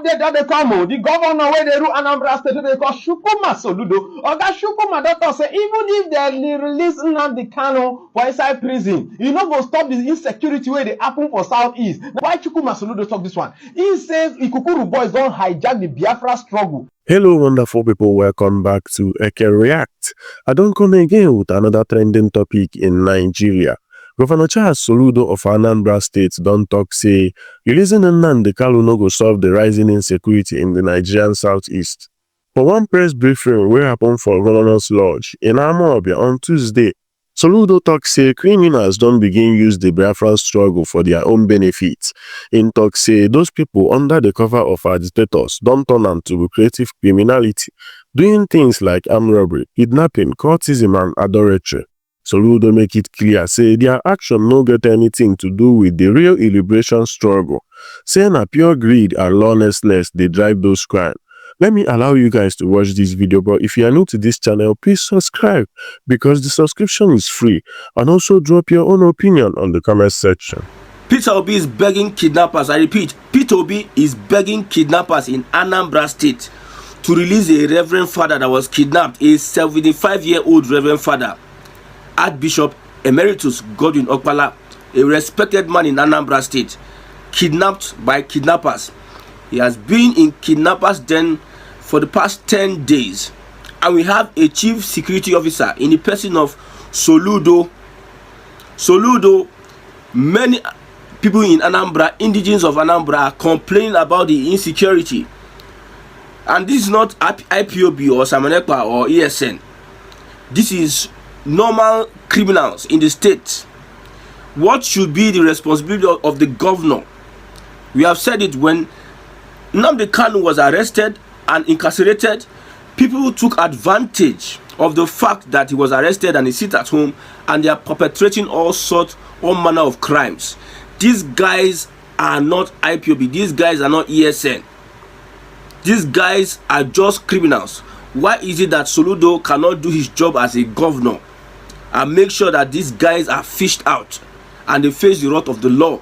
update that they come. The governor where they rule Anambra State, they call Shukuma Soludo. Oga Shukuma doctor say even if they release Nnamdi Kanu for inside prison, you know go stop the insecurity where they happen for Southeast. Why Shukuma Soludo talk this one? He says Ikukuru boys don't hijack the Biafra struggle. Hello wonderful people, welcome back to Eke React. I don't come again with another trending topic in Nigeria. Governor Charles Soludo of Anambra State don't talk say releasing Nnamdi Kanu no go solve the rising insecurity in the Nigerian southeast. For one press briefing wey happen for Governor's Lodge in Amawabia on Tuesday, Soludo talk say criminals don't begin use the Biafra struggle for their own benefit. In talk say those people under the cover of agitators don't turn am to creative criminality, doing things like armed robbery, kidnapping, cultism and adultery. Soludo make it clear say their action no get anything to do with the real liberation struggle, saying na pure greed and lawlessness they drive those crimes. Let me allow you guys to watch this video, but if you are new to this channel, please subscribe because the subscription is free, and also drop your own opinion on the comment section. Peter Obi is begging kidnappers, I repeat, Peter Obi is begging kidnappers in Anambra State to release a reverend father that was kidnapped, a 75-year-old reverend father, Archbishop Emeritus Godwin Okpala, a respected man in Anambra State, kidnapped by kidnappers. He has been in kidnappers' den for the past 10 days. And we have a chief security officer in the person of Soludo. Soludo, many people in Anambra, indigenes of Anambra, are complaining about the insecurity. And this is not IPOB or Samanekpa or ESN. This is normal criminals in the state. What should be the responsibility of the governor? We have said it when Nnamdi Kanu was arrested and incarcerated. People took advantage of the fact that he was arrested and he sits at home, and they are perpetrating all manner of crimes. These guys are not IPOB. These guys are not ESN. These guys are just criminals. Why is it that Soludo cannot do his job as a governor and make sure that these guys are fished out and they face the wrath of the law?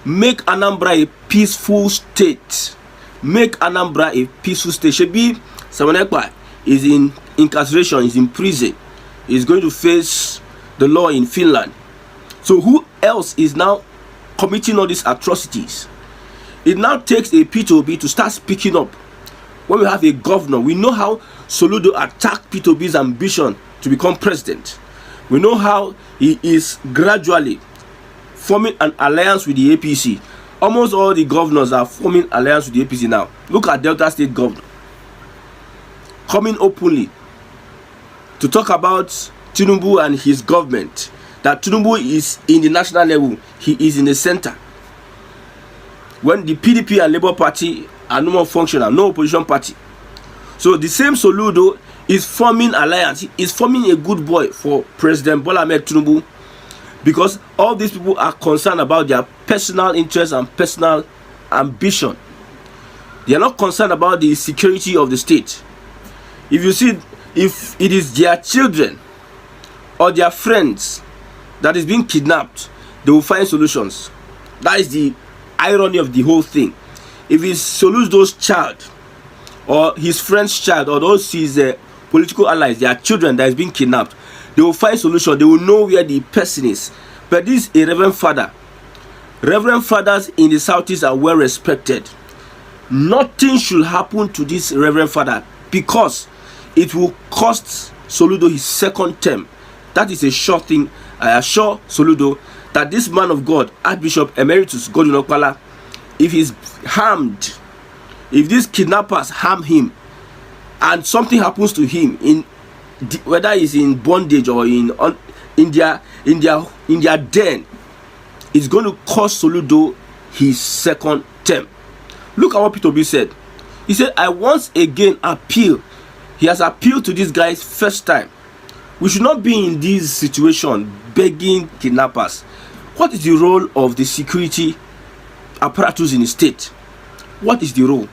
Make Anambra a peaceful state. Make Anambra a peaceful state. Shebi Samanekpa is in incarceration, is in prison, is going to face the law in Finland. So who else is now committing all these atrocities? It now takes a P2B to start speaking up. When we have a governor, we know how Soludo attacked P2B's ambition to become president. We know how he is gradually forming an alliance with the APC. Almost all the governors are forming alliance with the APC now. Look at Delta State governor coming openly to talk about Tinubu and his government. That Tinubu is in the national level, he is in the center. When the PDP and Labour Party are no more functional, no opposition party. So the same Soludo is forming alliance. He is forming a good boy for President Bola Ahmed Tinubu, because all these people are concerned about their personal interests and personal ambition. They are not concerned about the security of the state. If you see, if it is their children or their friends that is being kidnapped, they will find solutions. That is the irony of the whole thing. If it's Soludo's child or his friend's child or those his political allies, their children that is being kidnapped, they will find solution. They will know where the person is. But this is a reverend father. Reverend fathers in the southeast are well respected. Nothing should happen to this reverend father because it will cost Soludo his second term. That is a sure thing. I assure Soludo that this man of God, Archbishop Emeritus Godwin Okpala, if he's harmed, if these kidnappers harm him and something happens to him, whether he's in bondage or in their den, it's going to cost Soludo his second term. Look at what Peter Obi said. He said, I once again appeal. He has appealed to these guys first time. We should not be in this situation begging kidnappers. What is the role of the security apparatus in the state? What is the role?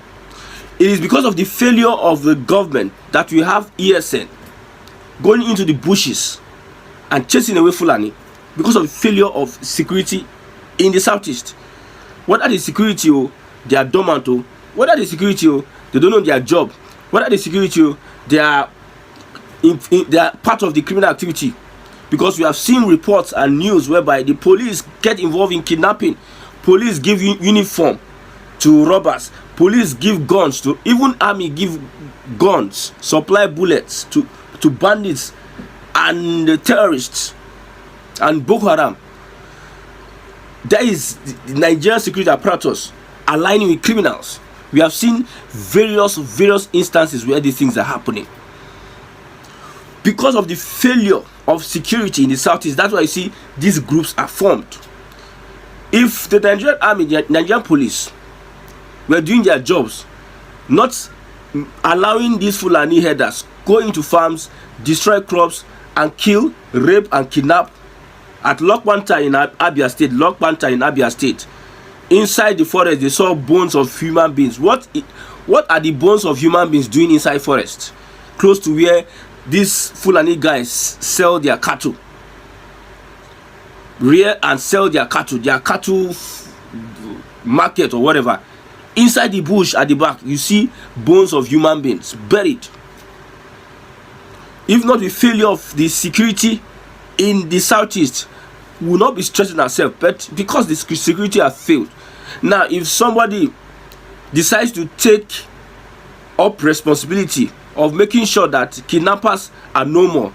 It is because of the failure of the government that we have ESN going into the bushes and chasing away Fulani, because of the failure of security in the southeast. What are the security? They are dormant. Whether the security, they don't know their job. Whether the security, they are part of the criminal activity. Because we have seen reports and news whereby the police get involved in kidnapping. Police give uniform to robbers. Police give guns to, even army give guns, supply bullets to bandits and the terrorists and Boko Haram. There is the Nigerian security apparatus aligning with criminals. We have seen various instances where these things are happening. Because of the failure of security in the southeast, that's why you see these groups are formed. If the Nigerian army, the Nigerian police were doing their jobs, not allowing these Fulani herders go into farms, destroy crops, and kill, rape, and kidnap at Lokpanta in Abia State, inside the forest they saw bones of human beings. What are the bones of human beings doing inside forest, close to where these Fulani guys sell their cattle, rear and sell their cattle market or whatever? Inside the bush at the back, you see bones of human beings buried. If not the failure of the security in the southeast, we will not be stressing ourselves, but because the security have failed. Now, if somebody decides to take up responsibility of making sure that kidnappers are no more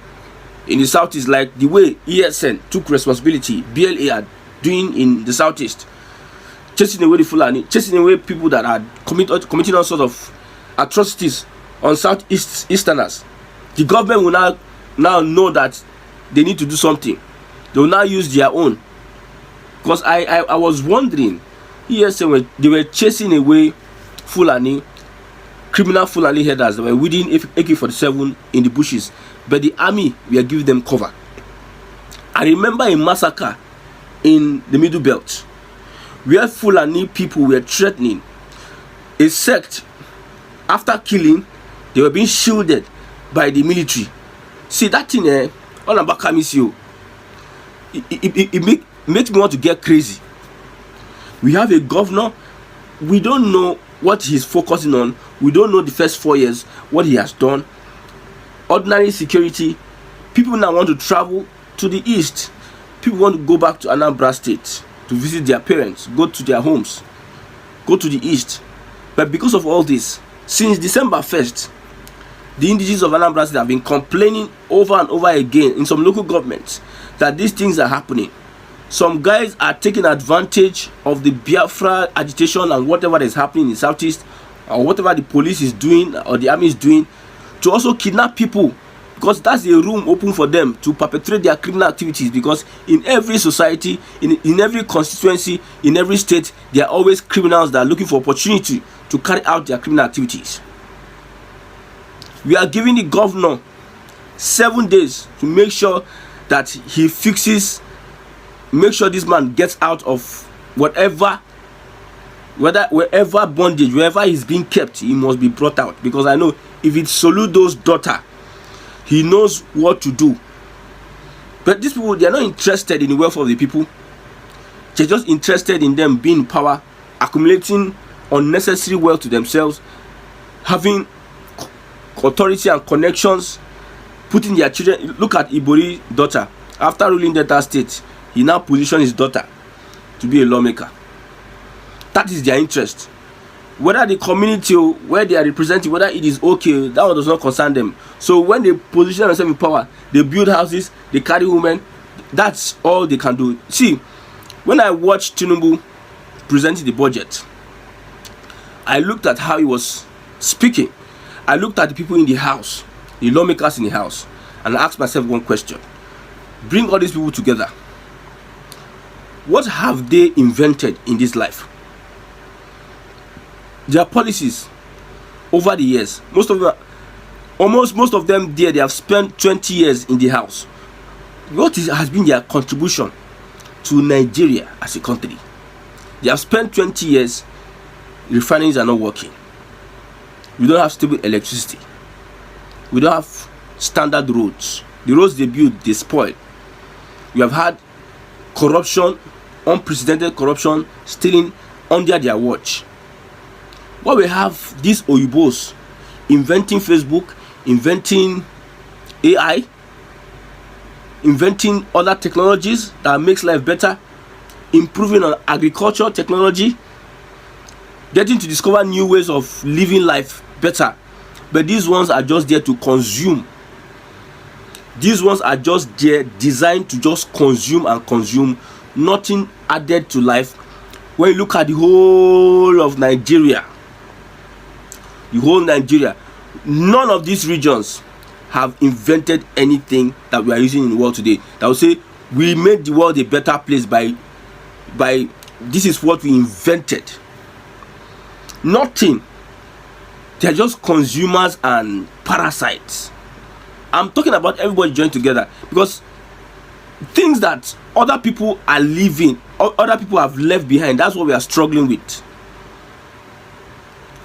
in the southeast, like the way ESN took responsibility, BLA are doing in the southeast, chasing away the Fulani, chasing away people that are committing all sorts of atrocities on southeasterners, the government will now know that they need to do something. They will now use their own. Because I was wondering, ESN, they were chasing away Fulani, criminal Fulani herders that were within AK-47 in the bushes, but the army were giving them cover. I remember a massacre in the Middle Belt where Fulani people were threatening a sect. After killing, they were being shielded by the military. See that thing, all about Kamisio, it makes me want to get crazy. We have a governor, we don't know what he's focusing on. We don't know the first 4 years what he has done. Ordinary security. People now want to travel to the east. People want to go back to Anambra State to visit their parents, go to their homes, go to the east. But because of all this, since December 1st, the indigenes of Anambra State have been complaining over and over again in some local governments that these things are happening. Some guys are taking advantage of the Biafra agitation and whatever is happening in the southeast, or whatever the police is doing or the army is doing, to also kidnap people, because that's a room open for them to perpetrate their criminal activities. Because in every society, in every constituency, in every state, there are always criminals that are looking for opportunity to carry out their criminal activities. We are giving the governor 7 days to make sure that he fixes, make sure this man gets out of wherever bondage, wherever he's being kept, he must be brought out. Because I know if it's Soludo's daughter, he knows what to do. But these people, they are not interested in the welfare of the people. They're just interested in them being in power, accumulating unnecessary wealth to themselves, having authority and connections, putting their children. Look at Ibori's daughter. After ruling Delta State, he now positioned his daughter to be a lawmaker. That is their interest. Whether the community where they are representing, whether it is okay, that one does not concern them. So when they position themselves in power, they build houses, they carry women. That's all they can do. See, when I watched Tinubu presenting the budget, I looked at how he was speaking. I looked at the people in the house, the lawmakers in the house, and I asked myself one question. Bring all these people together. What have they invented in this life? Their policies over the years, most of them there, they have spent 20 years in the house. What has been their contribution to Nigeria as a country? They have spent 20 years, refineries are not working. We don't have stable electricity. We don't have standard roads. The roads they build, they spoil. We have had corruption, unprecedented corruption, stealing under their watch. What we have these Oyibos inventing Facebook, inventing AI, inventing other technologies that makes life better, improving on agriculture technology, getting to discover new ways of living life better. But these ones are just there to consume. These ones are just there designed to just consume and consume, nothing added to life. When you look at the whole of Nigeria, none of these regions have invented anything that we are using in the world today that will say we made the world a better place by this is what we invented. Nothing. They are just consumers and parasites. I'm talking about everybody joined together, because things that other people are living, other people have left behind, that's what we are struggling with.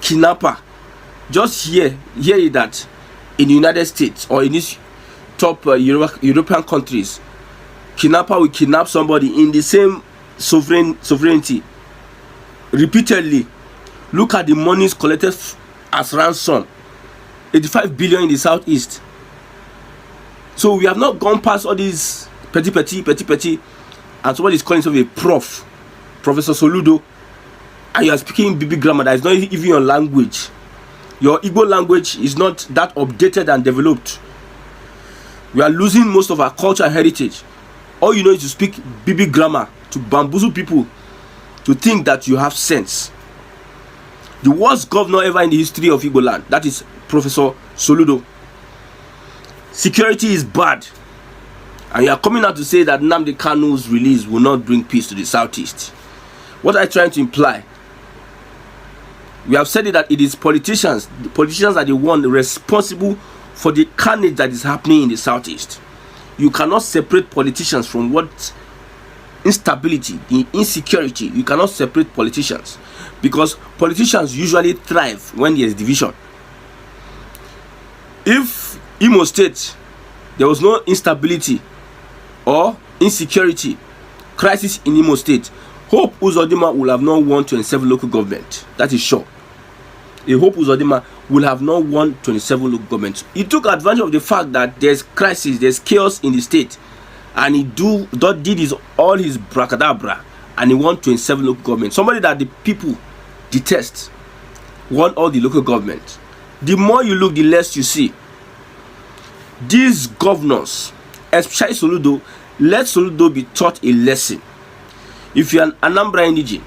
Kidnapper. Just hear it that in the United States or in these top European countries, kidnapper will kidnap somebody in the same sovereignty repeatedly. Look at the monies collected as ransom, 85 billion in the southeast. So we have not gone past all these petty, and somebody is calling himself a Professor Soludo, and you are speaking BB grammar that is not even your language. Your Igbo language is not that updated and developed. We are losing most of our culture and heritage. All you know is to speak BB grammar to bamboozle people to think that you have sense. The worst governor ever in the history of Igbo land, that is Professor Soludo. Security is bad, and you are coming out to say that Nnamdi Kanu's release will not bring peace to the southeast. What are you trying to imply? We have said it that it is politicians. The politicians are the one responsible for the carnage that is happening in the southeast. You cannot separate politicians from what instability, the insecurity. You cannot separate politicians, because politicians usually thrive when there is division. If Imo State there was no instability or insecurity crisis in Imo State, Hope Uzodinma will have not won 27 local government. That is sure. A Hope Uzodinma will have not won 27 local governments. He took advantage of the fact that there's crisis, there's chaos in the state, and he did all his bracadabra, and he won 27 local governments. Somebody that the people detest won all the local government. The more you look, the less you see. These governors, especially Soludo, let Soludo be taught a lesson. If you're an Anambra indigene,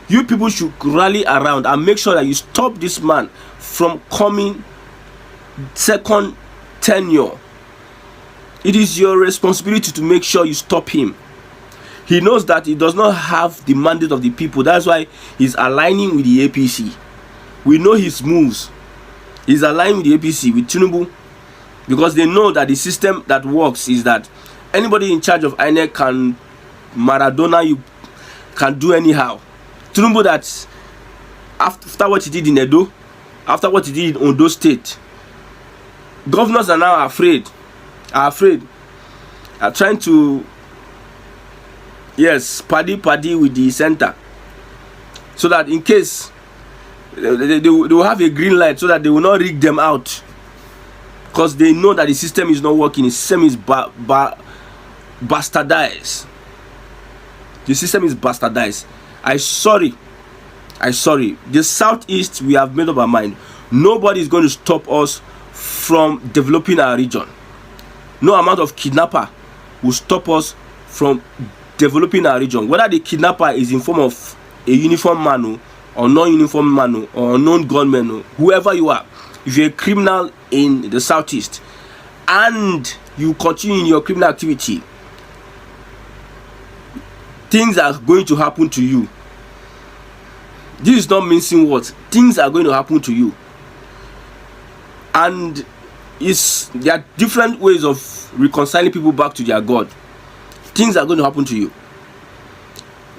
you people should rally around and make sure that you stop this man from coming second tenure. It is your responsibility to make sure you stop him. He knows that he does not have the mandate of the people. That's why he's aligning with the APC. We know his moves. He's aligning with the APC, with Tinubu, because they know that the system that works is that anybody in charge of INEC can Maradona you, can do anyhow. Tinubu, that after what he did in Edo, after what he did in Ondo State, governors are now afraid, are trying to, yes, paddy with the center, so that in case they will have a green light, so that they will not rig them out, because they know that the system is not working. The system is bastardized. The system is bastardized. I sorry. The southeast, we have made up our mind. Nobody is going to stop us from developing our region. No amount of kidnapper will stop us from developing our region. Whether the kidnapper is in form of a uniform man or non-uniform man or unknown gunman, whoever you are, if you're a criminal in the southeast and you continue in your criminal activity, things are going to happen to you. This is not mincing words. Things are going to happen to you. And there are different ways of reconciling people back to their God. Things are going to happen to you.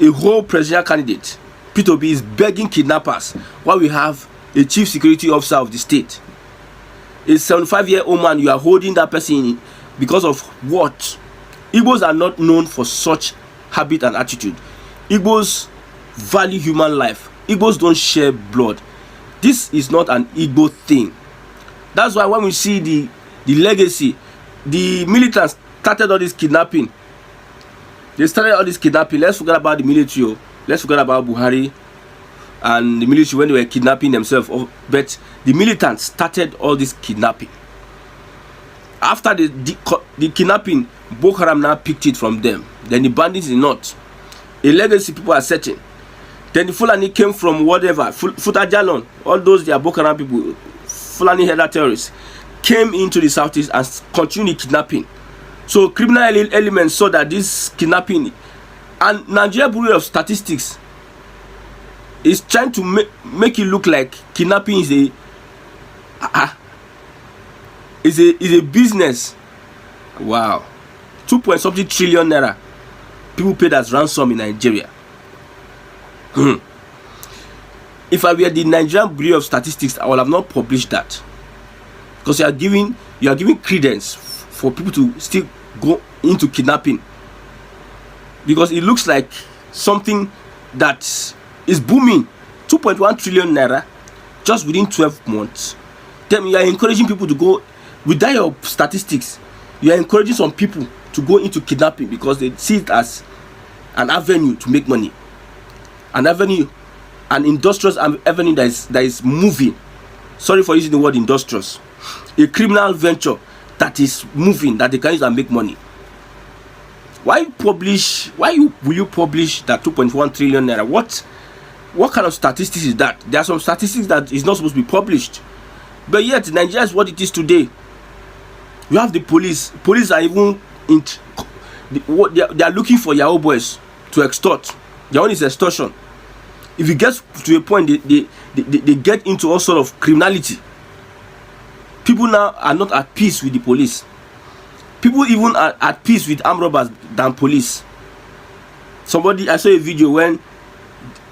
A whole presidential candidate, Peter Obi, is begging kidnappers while we have a chief security officer of the state. A 75-year-old man, you are holding that person because of what? Igbos are not known for such habit and attitude. Igbos value human life. Igbos don't share blood. This is not an Igbo thing. That's why when we see the legacy, the militants started all this kidnapping. They started all this kidnapping. Let's forget about the military. Let's forget about Buhari and the military when they were kidnapping themselves. But the militants started all this kidnapping. After the kidnapping, Boko Haram now picked it from them. Then the bandits did not. A legacy people are searching. Then the Fulani came from whatever, Futajalon, all those they are Boko Haram people, Fulani header terrorists, came into the southeast and continued kidnapping. So criminal elements saw that this kidnapping, and Nigeria Bureau of Statistics is trying to make it look like kidnapping is a business. Wow, 2.something trillion naira people paid as ransom in Nigeria. If I were the Nigerian Bureau of Statistics, I would have not published that, because you are giving credence for people to still go into kidnapping, because it looks like something that is booming. 2.1 trillion naira just within 12 months. Then you are encouraging people to go, without your statistics, you are encouraging some people to go into kidnapping because they see it as an avenue to make money, an industrious avenue that is moving. Sorry for using the word industrious. A criminal venture that is moving, that they can use and make money. Why will you publish that 2.1 trillion naira? What kind of statistics is that? There are some statistics that is not supposed to be published, but yet Nigeria is what it is today. You have the police are even they are looking for Yahoo boys to extort. Their own is extortion. If it gets to a point, they get into all sort of criminality. People now are not at peace with the police. People even are at peace with armed robbers than police. I saw a video when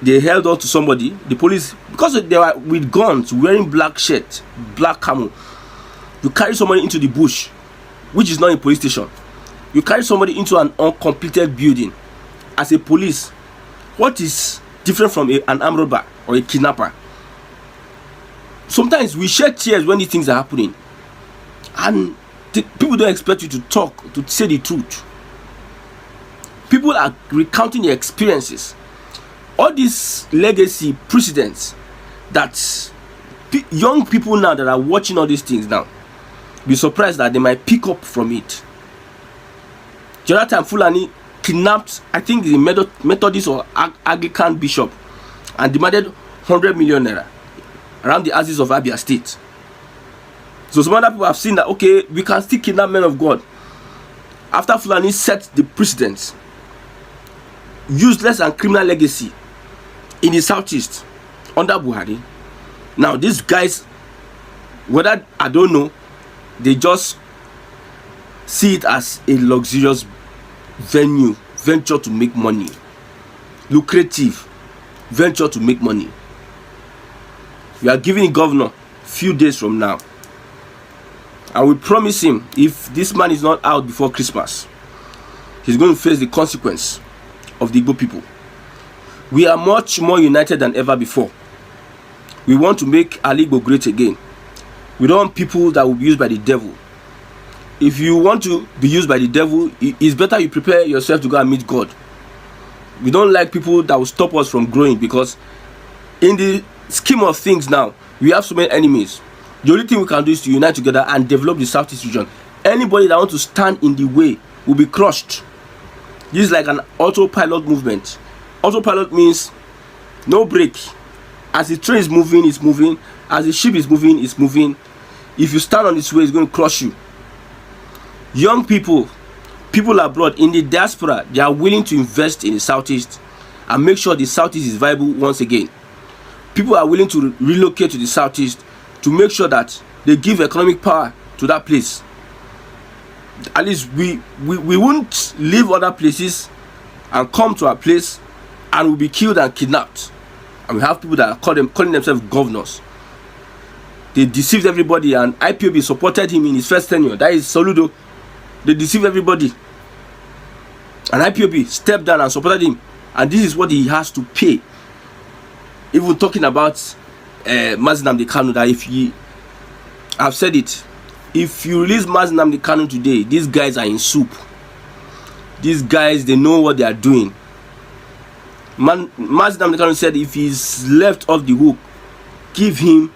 they held on to somebody, the police, because they were with guns, wearing black shirt, black camo. You carry somebody into the bush, which is not a police station. You carry somebody into an uncompleted building. As a police, what is different from an armed robber or a kidnapper? Sometimes we shed tears when these things are happening, and people don't expect you to talk, to say the truth. People are recounting their experiences. All these legacy precedents that young people now that are watching all these things now, be surprised that they might pick up from it. The other time, Fulani kidnapped, I think, the Methodist or Anglican bishop and demanded 100 million naira around the axis of Abia State. So some other people have seen that, okay, we can still kidnap men of God. After Fulani set the precedents, useless and criminal legacy in the southeast under Buhari. Now these guys, whether I don't know, they just see it as a luxurious venture to make money, lucrative venture to make money. We are giving the governor a few days from now, and we promise him, if this man is not out before Christmas, he's going to face the consequence of the Igbo people. We are much more united than ever before. We want to make Igbo great again. We don't want people that will be used by the devil. If you want to be used by the devil, it's better you prepare yourself to go and meet God. We don't like people that will stop us from growing, because in the scheme of things now, we have so many enemies. The only thing we can do is to unite together and develop the Southeast region. Anybody that wants to stand in the way will be crushed. This is like an autopilot movement. Autopilot means no brake. As the train is moving, it's moving. As the ship is moving, it's moving. If you stand on its way, it's going to crush you. Young people abroad, in the diaspora, they are willing to invest in the Southeast and make sure the Southeast is viable once again. People are willing to relocate to the Southeast to make sure that they give economic power to that place. At least we won't leave other places and come to our place and will be killed and kidnapped. And we have people that are calling themselves governors. They deceived everybody, and IPOB supported him in his first tenure. That is Soludo. They deceived everybody, and IPOB stepped down and supported him, and this is what he has to pay. Even talking about Nnamdi Kanu that I've said it, if you release Nnamdi Kanu today, these guys are in soup. These guys, they know what they are doing. Nnamdi Kanu said if he's left off the hook, give him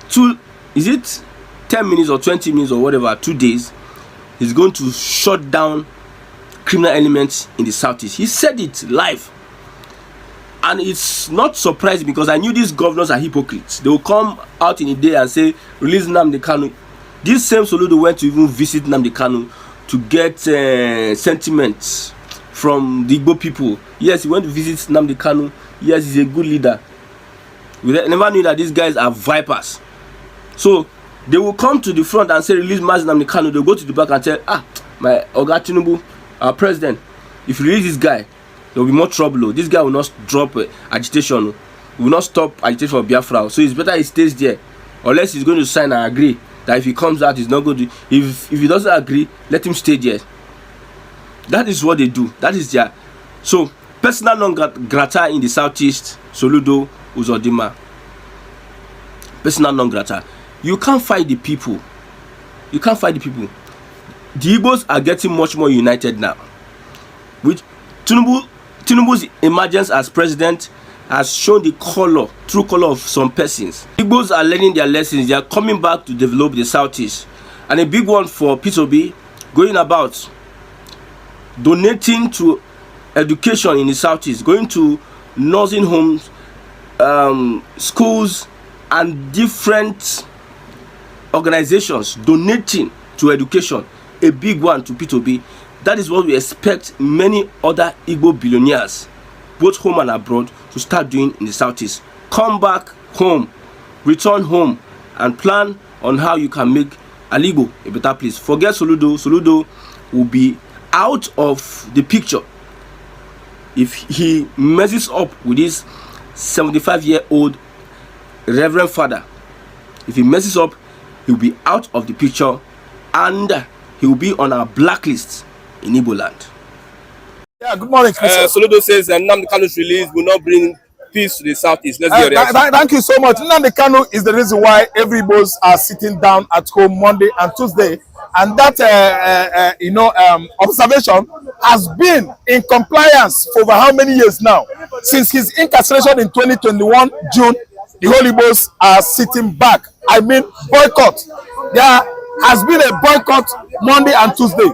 10 minutes or 20 minutes or whatever, 2 days, he's going to shut down criminal elements in the southeast. He said it live. And it's not surprising because I knew these governors are hypocrites. They will come out in a day and say, release Nnamdi Kanu. This same Soludo went to even visit Nnamdi Kanu to get sentiments from the Igbo people. Yes, he went to visit Nnamdi Kanu. Yes, he's a good leader. We never knew that these guys are vipers. So they will come to the front and say, release Nnamdi Kanu. They'll go to the back and say, my Oga Tinubu, our president, if you release this guy, there will be more trouble. This guy will not drop agitation. He will not stop agitation for Biafra. So it's better he stays there. Unless he's going to sign and agree that if he comes out, he's not going to. If he doesn't agree, let him stay there. That is what they do. That is their. So, personal non grata in the southeast, Soludo, Uzodima. Personal non grata. You can't fight the people. You can't fight the people. The Igbos are getting much more united now. With Tinubu's emergence as president has shown the true color of some persons. Igbos are learning their lessons. They are coming back to develop the southeast. And a big one for P2B, going about donating to education in the southeast, going to nursing homes, schools, and different organizations donating to education. A big one to P2B. That is what we expect many other Igbo billionaires, both home and abroad, to start doing in the southeast. Come back home, return home, and plan on how you can make Aligo a better place. Forget Soludo. Soludo will be out of the picture if he messes up with his 75-year-old Reverend Father. If he messes up, he will be out of the picture and he will be on our blacklist in Igbo land. Yeah, good morning, Chris. Soludo says Nnamdi Kanu's release will not bring peace to the southeast. Let's get your reaction. Thank you so much. Nnamdi Kanu is the reason why every Igbos are sitting down at home Monday and Tuesday, and that observation has been in compliance for over how many years now? Since his incarceration in 2021 June, the whole Igbos are sitting back. I mean, boycott. There has been a boycott Monday and Tuesday.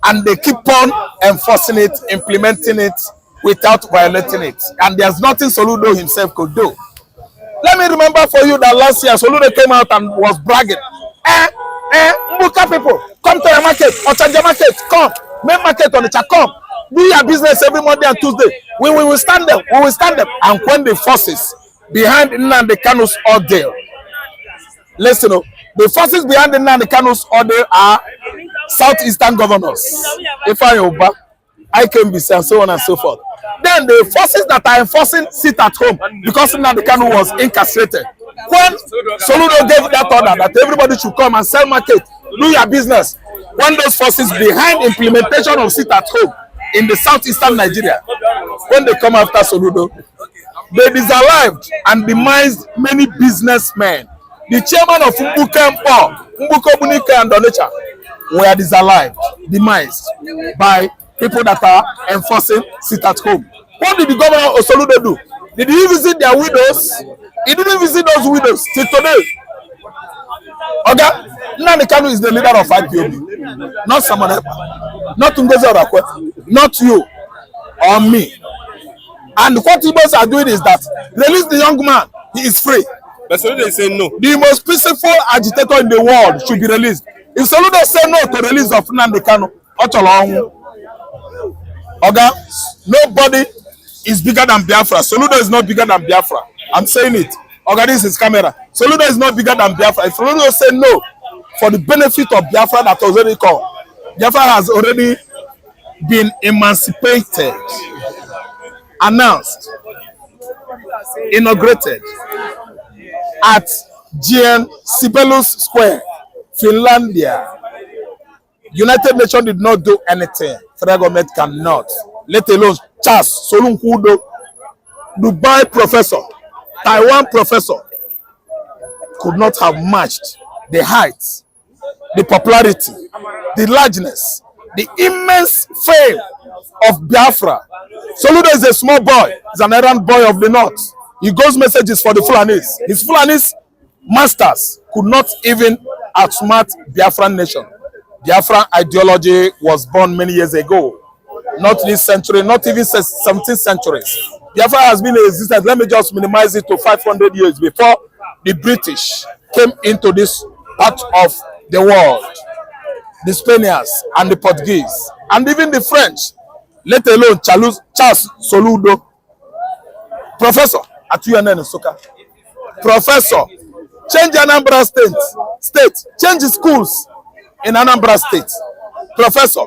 And they keep on enforcing it, implementing it without violating it. And there's nothing Soludo himself could do. Let me remember for you that last year Soludo came out and was bragging. Mbuka people, come to the market, Ochanja market, come. Main market on the chat, come. Do your business every Monday and Tuesday. We will stand them. We will stand them. And when the forces behind Nnamdi Kanu's ordeal, listen, the forces behind Nnamdi Kanu's ordeal are southeastern governors, Ifayoba, IKMBC, and so on and so forth. Then the forces that are enforcing sit at home because Nnamdi Kanu was incarcerated. When Soludo gave that order that everybody should come and sell market, do your business, when those forces behind implementation of sit at home in the southeastern Nigeria, when they come after Soludo, they disallowed and demised many businessmen. The chairman of Mbuko Bunika and Donecha were disallowed, demised by people that are enforcing sit at home. What did the governor of Soludo do? Did he visit their widows? He didn't visit those widows till today. Okay? Nnamdi Kanu is the leader of IPOB, not someone else, not Ngozi Orakwe, not you or me. And what Igbos are doing is that release the young man, he is free. But Soludo is saying no. The most peaceful agitator in the world should be released. If Soludo say no to release of Nnamdi Kanu, okay, nobody is bigger than Biafra. Soludo is not bigger than Biafra. I'm saying it. Okay, this is camera. Soludo is not bigger than Biafra. If Soludo say no for the benefit of Biafra that was already called, Biafra has already been emancipated, announced, inaugurated at GN Sibelius Square, Finlandia. United Nations did not do anything. Federal government cannot. Let alone Charles Solunkudo, Dubai professor, Taiwan professor could not have matched the height, the popularity, the largeness, the immense fame of Biafra. Soludo is a small boy. He's an errand boy of the north. He goes messages for the Fulanis. His Fulanis masters could not even outsmart Biafran nation. Biafran ideology was born many years ago. Not this century, not even 17th centuries. Biafra has been in existence. Let me just minimize it to 500 years before the British came into this part of the world. The Spaniards and the Portuguese and even the French, let alone Charles Soludo, professor at UNN in Soka. Professor, change Anambra state, change schools in Anambra state. Professor,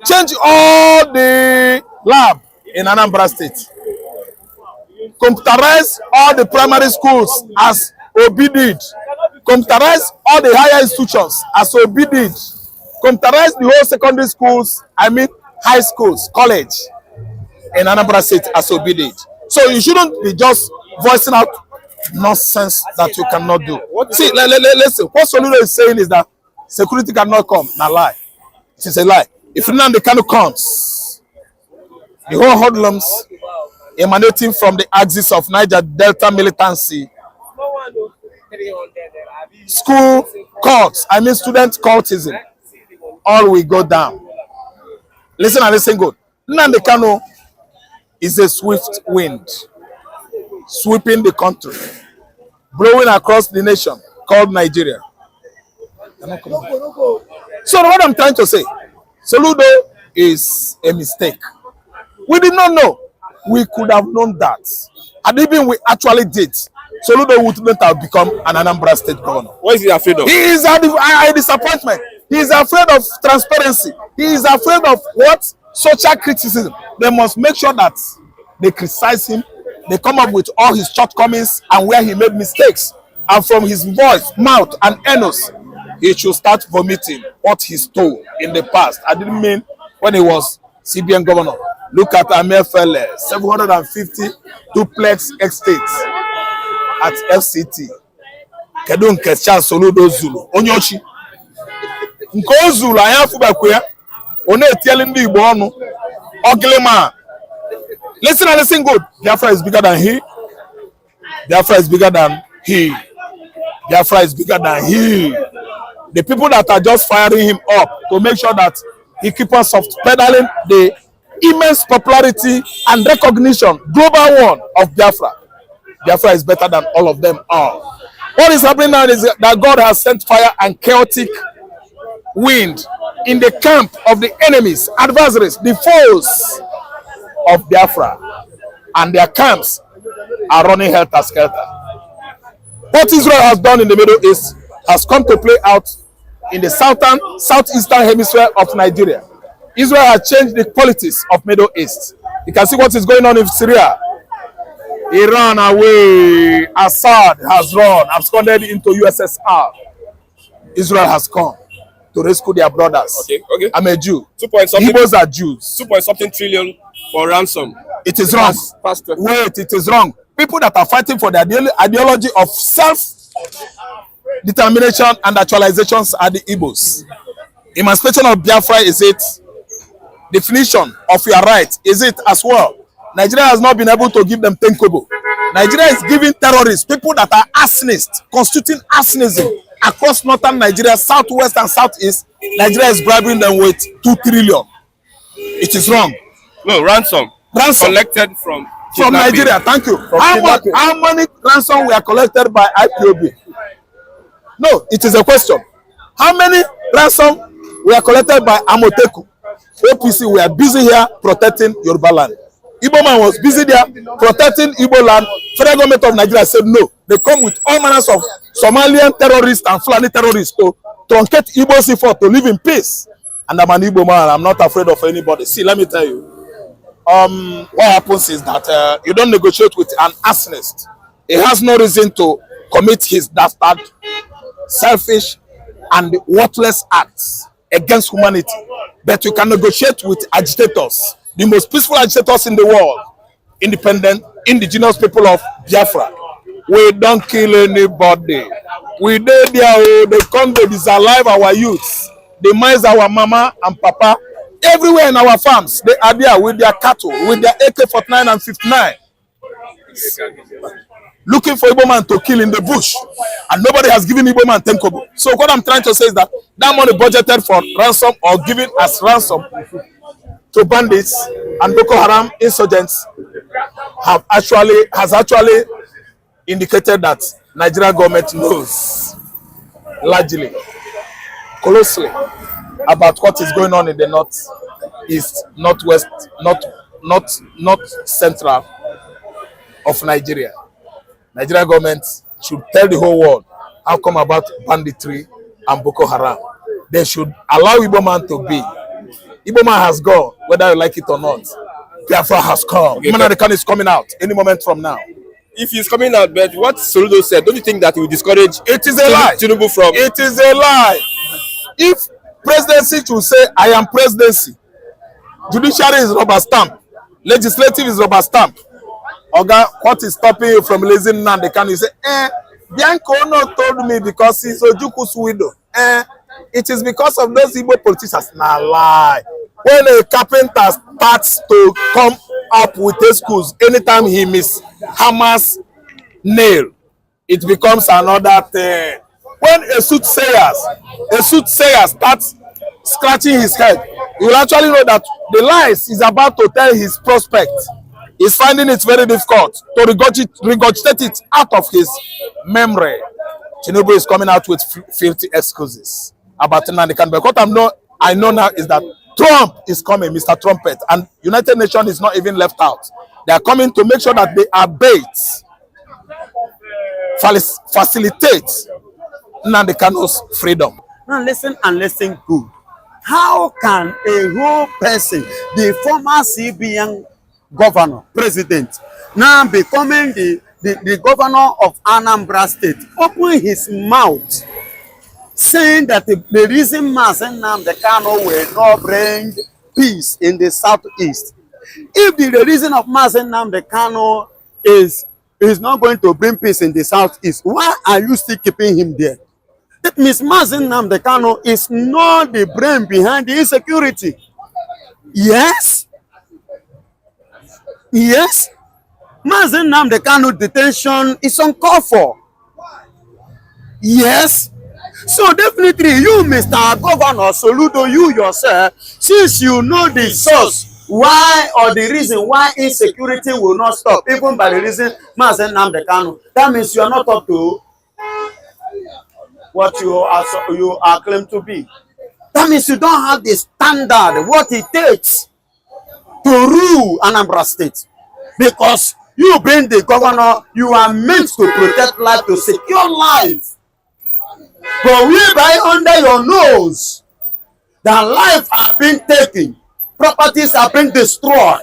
change all the lab in Anambra state. Computerize all the primary schools as Obi did. Computerize all the higher institutions as Obi did. Computerize the whole secondary schools, I mean high schools, college in Anambra state as Obi did. So you shouldn't be just voicing out nonsense that you cannot do. See, listen, what Soludo is saying is that security cannot come. Not lie. It is a lie. If Nnamdi Kanu comes, the whole hoodlums emanating from the axis of Niger Delta militancy, school cults, I mean student cultism, all will go down. Listen and listen good. Nnamdi Kanu is a swift wind sweeping the country, blowing across the nation called Nigeria. So what I'm trying to say, Soludo is a mistake. We did not know. We could have known that. And even we actually did. Soludo wouldn't have become an Anambra state governor. What is he afraid of? He is a disappointment. He is afraid of transparency. He is afraid of what? Social criticism. They must make sure that they criticize him. They come up with all his shortcomings and where he made mistakes. And from his voice, mouth, and anus, he should start vomiting what he stole in the past. I didn't mean when he was CBN governor. Look at Amefele, 750 duplex estates at FCT. Kedu nke Charles Soludo Zulu, onyochi. Nke Zulu anya fubakwe ya, one etiele ndị Igbo ọnụ. Ugly man. Listen and listen good. Biafra is bigger than he. Biafra is bigger than he. Biafra is bigger than he. The people that are just firing him up to make sure that he keeps on soft pedaling the immense popularity and recognition, global one of Biafra. Biafra is better than all of them all. What is happening now is that God has sent fire and chaotic wind in the camp of the enemies, adversaries, the foes of Biafra, and their camps are running helter-skelter. What Israel has done in the Middle East has come to play out in the southeastern hemisphere of Nigeria. Israel has changed the politics of Middle East. You can see what is going on in Syria. Iran away. Assad has run, absconded into USSR. Israel has come to rescue their brothers. Okay. I'm a Jew. Igbos are Jews. 2.something trillion for ransom. It is wrong. Pastor. Wait, it is wrong. People that are fighting for the ideology of self-determination and actualizations are the Igbos. Emancipation of Biafra is it. Definition of your right is it as well. Nigeria has not been able to give them tenkobo. Nigeria is giving terrorists, people that are arsonists, constituting arsonism across northern Nigeria, southwest and southeast. Nigeria is bribing them with 2 trillion. It is wrong. No, ransom. Collected from Nigeria. Thank you. How many ransom were collected by IPOB? No, it is a question. How many ransom were collected by Amoteku? OPC were busy here protecting Yoruba land. Igbo man was busy there protecting Igbo land. Federal government of Nigeria said no. They come with all manners of Somalian terrorists and Fulani terrorists to truncate Igbo's effort to live in peace. And I'm an Igbo man. I'm not afraid of anybody. See, let me tell you. What happens is that you don't negotiate with an arsonist. He has no reason to commit his dastard, selfish, and worthless acts against humanity. But you can negotiate with agitators, the most peaceful agitators in the world, independent indigenous people of Biafra. We don't kill anybody. We dey there, oh, they come to disalive our youths. They mines our mama and papa. Everywhere in our farms, they are there with their cattle, with their AK-49 and 59. Looking for Igbo man to kill in the bush. And nobody has given Igbo man 10 kobo. So what I'm trying to say is that that money budgeted for ransom or given as ransom to bandits and Boko Haram insurgents has actually indicated that Nigeria government knows largely, closely about what is going on in the northeast, northwest, north central of Nigeria. Nigeria government should tell the whole world how come about banditry and Boko Haram. They should allow Igbo man to be. Igbo man has gone, whether you like it or not. Biafra has come. Okay, Nnamdi Kanu is coming out any moment from now. If he's coming out, but what Soludo said, don't you think that he will discourage It is a lie. Tinubu from? It is a lie. If presidency should say, I am presidency, judiciary is rubber stamp, legislative is rubber stamp. Oga, what is stopping you from releasing Nnamdi Kanu? You say, Bianco no told me because he's Ojuku's widow. It is because of those Igbo politicians. Nah, lie. When a carpenter starts to come up with excuse anytime he hammers nail, it becomes another thing. When a soothsayer starts scratching his head, you will actually know that the lies he's about to tell his prospect is finding it very difficult to regurgitate it out of his memory. Tinubu is coming out with filthy excuses about Nnamdi Kanu. But what I know now is that Trump is coming, Mr. Trumpet, and United Nations is not even left out. They are coming to make sure that they abate, facilitate Nnamdi Kanu's freedom. Now listen and listen good. How can a whole person, the former CBN governor, president, now becoming the governor of Anambra State, open his mouth saying that the reason Nnamdi Kanu will not bring peace in the southeast? If the reason of Nnamdi Kanu is not going to bring peace in the southeast, why are you still keeping him there? That means Nnamdi Kanu is not the brain behind the insecurity. Yes. Yes. Nnamdi Kanu detention is uncalled for. Yes. So definitely you, Mr. Governor Soludo, you yourself, since you know the source, why or the reason why insecurity will not stop, even by the reason Nnamdi Kanu, that means you are not up to what you are claimed to be. That means you don't have the standard, what it takes to rule Anambra State. Because you being the governor, you are meant to protect life, to secure life. But whereby under your nose, the life are being taken, properties are being destroyed,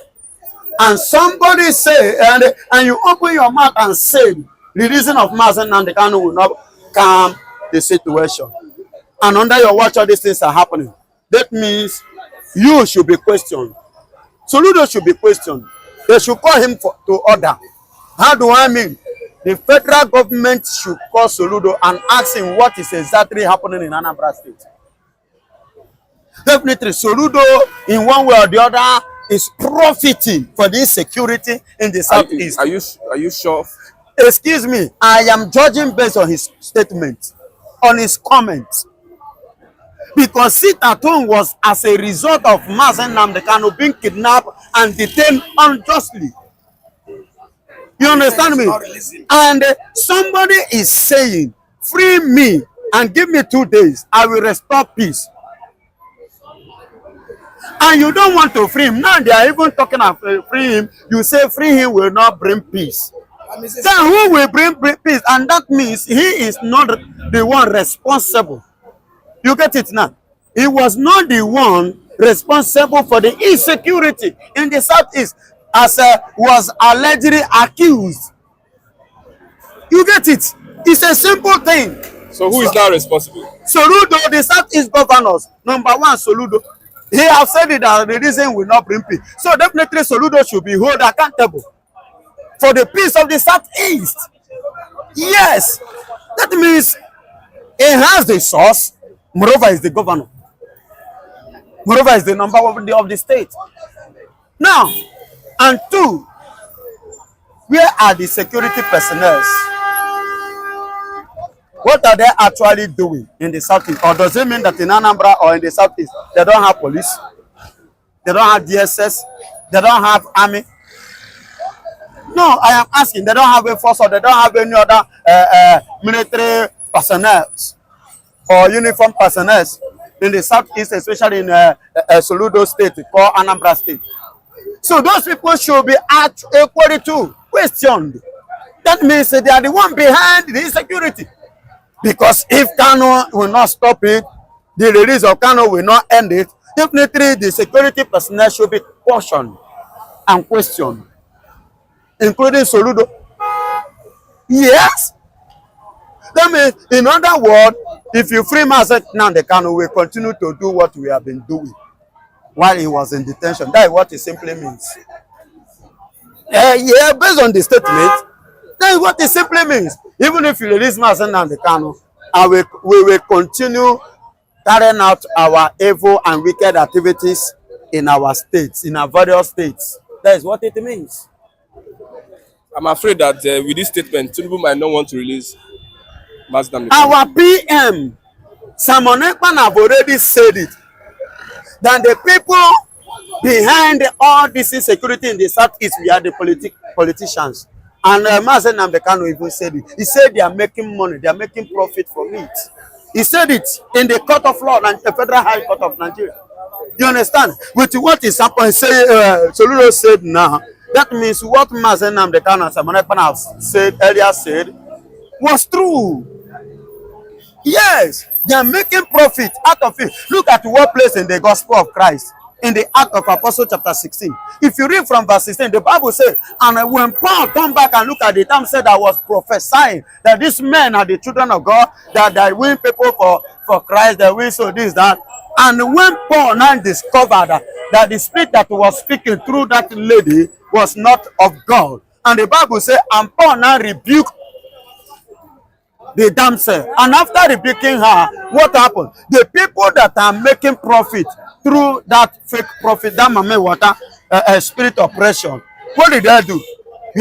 and somebody say, and you open your mouth and say, the reason of Nnamdi Kanu will not calm the situation. And under your watch, all these things are happening. That means you should be questioned. Soludo should be questioned. They should call him to order. How do I mean? The federal government should call Soludo and ask him what is exactly happening in Anambra State. Definitely, Soludo, in one way or the other, is profiting for the insecurity in the southeast. Are you sure? Excuse me, I am judging based on his statement, on his comments. Because sit-at-home was as a result of Nnamdi Kanu being kidnapped and detained unjustly. You understand me? And somebody is saying, free me and give me 2 days, I will restore peace. And you don't want to free him. Now they are even talking of free him. You say free him will not bring peace. Then who will bring peace? And that means he is not the one responsible. You get it now? He was not the one responsible for the insecurity in the southeast, as was allegedly accused. You get it? It's a simple thing. So who is now responsible? Soludo, the southeast governors. Number one, Soludo. He has said it that the reason will not bring peace. So definitely Soludo should be held accountable. for the peace of the Southeast. Yes, that means he has the source. Moreover, is the governor. Moreover, is the number of the state. Now, and two, where are the security personnel? What are they actually doing in the Southeast? Or does it mean that in Anambra or in the Southeast, they don't have police? They don't have DSS? They don't have army? No, I am asking, they don't have a force or they don't have any other military personnel or uniform personnel in the Southeast, especially in Soludo state called Anambra state. So those people should be at equally too questioned. That means they are the one behind the insecurity. Because if Kanu will not stop it, the release of Kanu will not end it, definitely the security personnel should be cautioned and questioned, including Soludo. Yes. That means, in other words, if you free Nnamdi Kanu, we continue to do what we have been doing while he was in detention. That is what it simply means. Yeah, based on the statement, that is what it simply means. Even if you release Nnamdi Kanu, and we will continue carrying out our evil and wicked activities in our states, in our various states. That is what it means. I'm afraid that with this statement, some people might not want to release Nnamdi Kanu. Our PM, Simon Ekpan, have already said it. That the people behind all this insecurity in the Southeast, we are the politicians. And Nnamdi Kanu even said it. He said they are making money, they are making profit from it. He said it in the court of law and the Federal High Court of Nigeria. You understand? With what is happening, Soludo said now, that means what Nnamdi Kanu and Simon Ekpan have said earlier was true. Yes, they are making profit out of it. Look at what place in the Gospel of Christ, in the Act of Apostles chapter 16. If you read from verse 16, the Bible says, and when Paul turned back and looked at the time, said I was prophesying that these men are the children of God, that they win people for Christ, they win so this, that. And when Paul now discovered that the spirit that was speaking through that lady was not of God, and the Bible says, and Paul now rebuked the damsel, and after rebuking her, what happened? The people that are making profit through that fake profit, that mame water, spirit oppression, what did they do?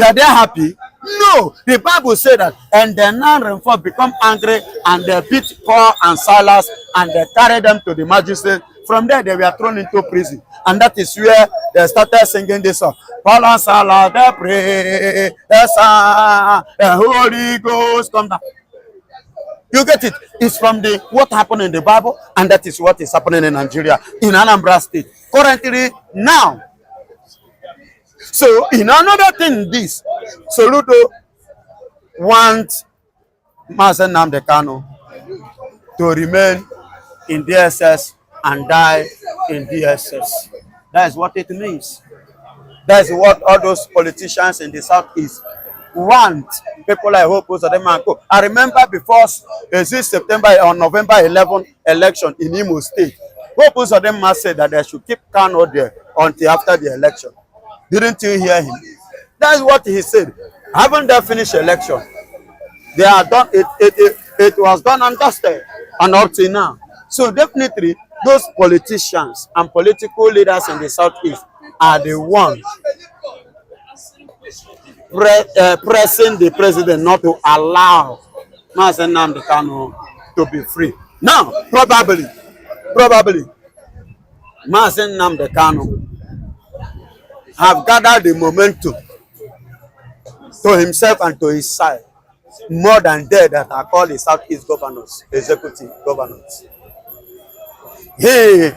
Are they happy? No, the Bible said that, and the non-reformed become angry, and they beat Paul and Silas, and they carry them to the magistrate. From there, they were thrown into prison, and that is where they started singing this song. Paul and Silas, they pray, the Holy Ghost come down. You get it? It's from the what happened in the Bible, and that is what is happening in Nigeria, in Anambra State, currently now. So, in another thing, this Soludo wants Nnamdi Kanu to remain in DSS and die in DSS. That is what it means. That is what all those politicians in the Southeast want. People like Hope Uzodimma. I remember before this September or November 11 election in Imo State, Hope Uzodimma said that they should keep Kanu there until after the election. Didn't you hear him? That's what he said. Haven't they finished election? They are done. It was done and dusted, and up to now. So definitely, those politicians and political leaders in the Southeast are the ones pressing the president not to allow Nnamdi Kanu to be free. Now, probably, Nnamdi Kanu have gathered the momentum to himself and to his side more than they that are called the Southeast governors, executive governors. He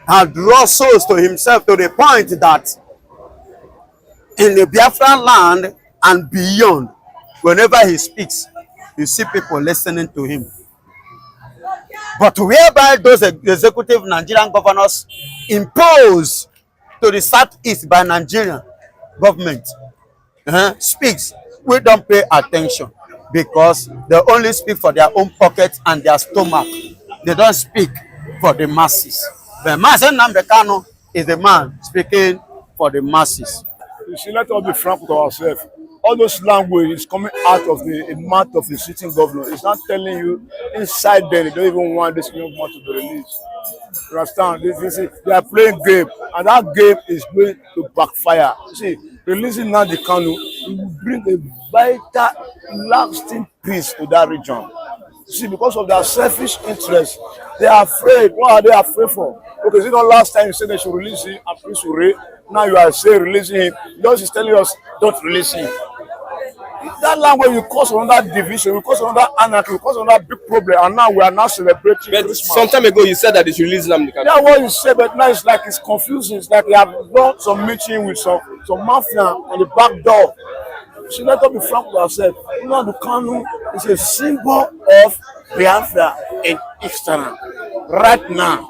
had drawn souls to himself to the point that in the Biafra land and beyond, whenever he speaks, you see people listening to him. But whereby those executive Nigerian governors impose to the Southeast by Nigerian government speaks, we don't pay attention because they only speak for their own pocket and their stomach. They don't speak for the masses. But Nnamdi Kanu is the man speaking for the masses. You see, let us be frank with ourselves. all those language is coming out of the mouth of the sitting governor. It's not telling you inside there they don't even want this young man to be released. You understand? They are playing game, and that game is going to backfire. You see, releasing Nnamdi Kanu will bring a vital, lasting peace to that region. You see, because of their selfish interest, they are afraid. What are they afraid for? Okay, is it not last time you said they should release him and peace will reign? Now you are saying releasing him. Because he's telling us don't release him. That language will cause another division, will cause another anarchy, will cause another big problem, and now we are now celebrating But Christmas. some time ago, you said that they should release Nnamdi Kanu. That's what you say, but now it's like it's confusing. It's like they have done some meeting with some mafia on the back door. So let us be frank with ourselves. Nnamdi Kanu is a symbol of Biafra in Eastern right now.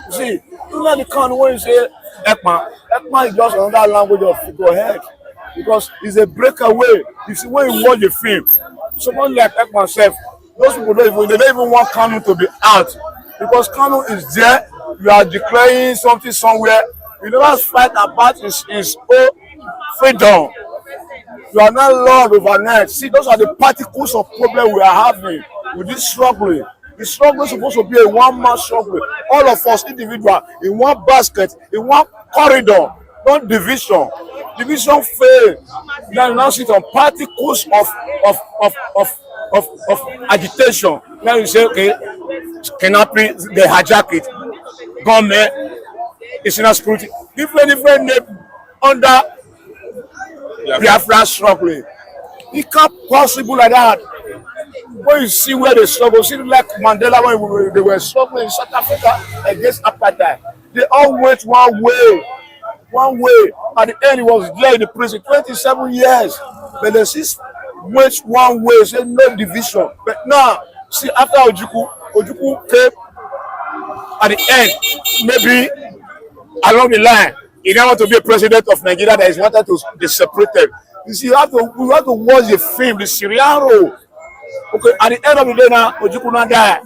You see, Nnamdi Kanu, when you say Ekman is just another language of figurehead. Because it's a breakaway. You see, when you watch the film, someone like Ekman self, those people they don't even want Kanu to be out. Because Kanu is there, you are declaring something somewhere, you never fight about his own freedom. You are not Lord overnight. See, those are the particles of problem we are having with this struggling. The struggle is supposed to be a one-man struggle. All of us individual in one basket, in one corridor, not division. Division fail. Now you now sit on particles of agitation. Now you say, okay, kidnapping, they hijack it. Government, insecurity, different name under Biafra struggling. It can't possible like that. When you see where they struggle, see like Mandela when they were struggling in South Africa against apartheid, they all went one way. At the end, he was there in the prison 27 years. But the six went one way, said no division. But now, see, after Ojukwu came at the end, maybe along the line, he now want to be a president of Nigeria that is wanted to be separated. You see, we have to watch the film, the Siriano. Okay, at the end of the day now, Ojukwu now die.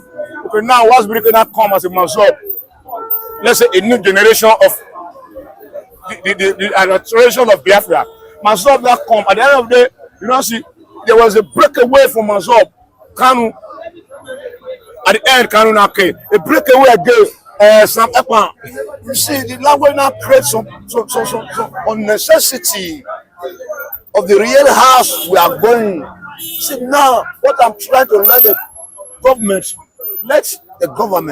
Okay, now what's breaking now come as a mansop? Let's say a new generation of the administration of Biafra. Mansop that come at the end of the day, you know, see, there was a breakaway from Mansop. Kanu, at the end, Kanu now came. A breakaway against some Ekman. You see, the language now creates some unnecessity of the real house we are going. See, now, what I'm trying to let the government,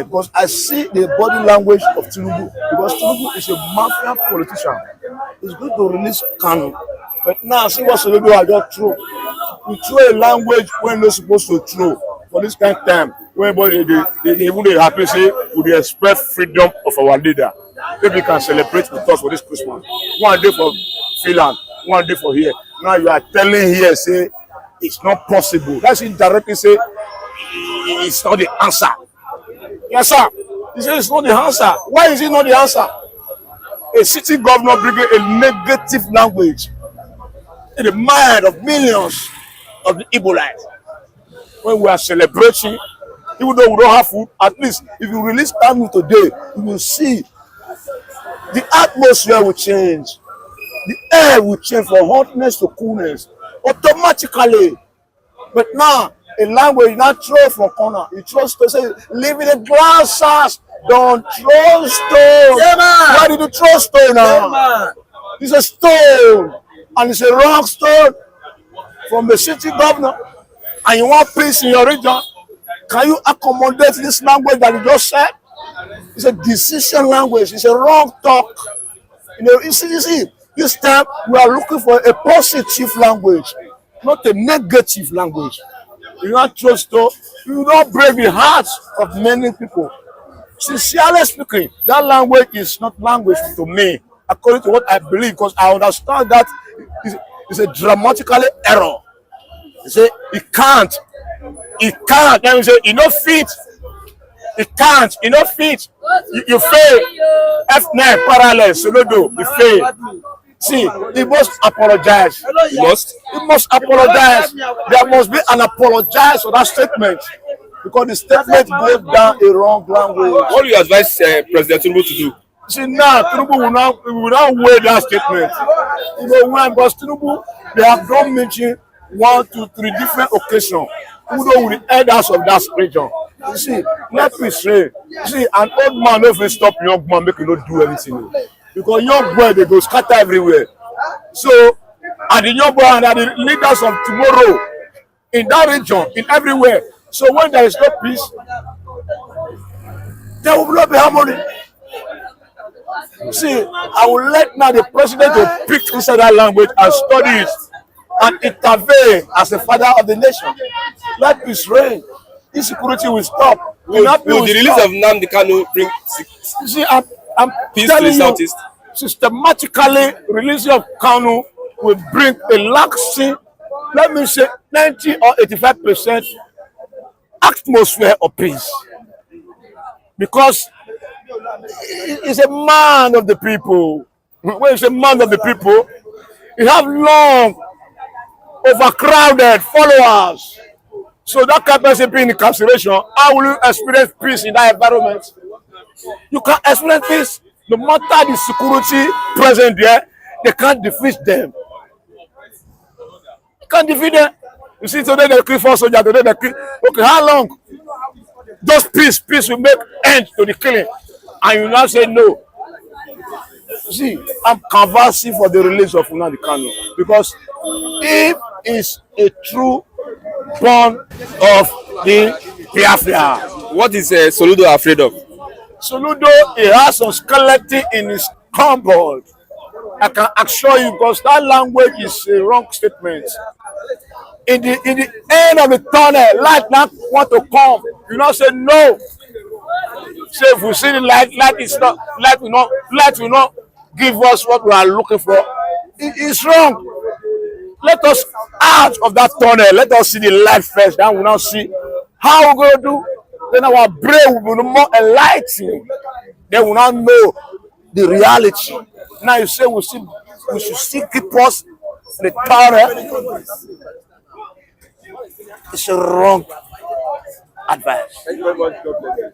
because I see the body language of Tinubu, because Tinubu is a mafia politician. He's going to release Kanu. But now, see what Soludo I just throw. We throw a language we're not supposed to throw for this kind of time. Whereby they even happy say, we expect freedom of our leader. Maybe you can celebrate with us for this Christmas. One day for Finland, one day for here. Now you are telling here, say, it's not possible. That's indirectly say, it's not the answer. Yes, sir. He says it's not the answer. Why is it not the answer? A city governor bringing a negative language in the mind of millions of the Igbolites. When we are celebrating, even though we don't have food, at least if you release Kanu today, you will see the atmosphere will change. The air will change from hotness to coolness automatically. But now, a language not throw from corner. You throw stone. Say, live in a glass house. Don't throw stone. Yeah, why did you throw stone now? Yeah, it's a stone. And it's a wrong stone from the city governor. And you want peace in your region. Can you accommodate this language that you just said? It's a decision language. It's a wrong talk. You see, this time we are looking for a positive language, not a negative language. You don't trust, you don't break the hearts of many people. Sincerely speaking, that language is not language to me, according to what I believe, because I understand that it's a dramatically error. You say, it can't. Let me say, it not fit. It can't. It not fit. You fail. F9 parallel, Soludo, you fail. See, he must apologize. He must? He must apologize. There must be an apologize for that statement. Because the statement goes down a wrong language. What do you advise President Tinubu to do? See, now, Tinubu will not weigh that statement. You know, when because Tinubu They have done meeting 1, 2, 3 different occasions. Who know with the elders of that region. You see, let me say, you see, an old man no fit stop young man make you not do anything. Because young boy they go scatter everywhere. So, and the young boy and the leaders of tomorrow in that region, in everywhere. So when there is no peace, there will not be harmony. See, I will let now the president to pick inside that language and study it and intervene as the father of the nation. Let peace reign. Insecurity will stop. Will the release of Nnamdi Kanu bring see, I'm peace to telling the you, southeast? systematically releasing of Kanu will bring a laxing, let me say 90 or 85% atmosphere of peace. Because he's a man of the people. When he's a man of the people, he have long, overcrowded followers. So that kind of person being in incarceration, how will you experience peace in that environment? You can experience peace no matter the security present there, they can't defeat them. You can't defeat them. You see, today they kill 4 soldiers, today they kill. Okay, how long? Just peace will make end to the killing. And you now say no. See, I'm canvassing for the release of Nnamdi Kanu because if is a true born of the Biafra. What is Soludo afraid of? Soludo, he has some skeleton in his cupboard. I can assure you because that language is a wrong statement. In the end of the tunnel, light not want to come. You not say no. Say if we see the light will not give us what we are looking for. It's wrong. Let us out of that tunnel. Let us see the light first. Then we now see how we're going to do. Then our brain will be more enlightened. Then we now know the reality. Now you say we should see people in the tunnel. It's a wrong advice. Thank you very much. God bless you.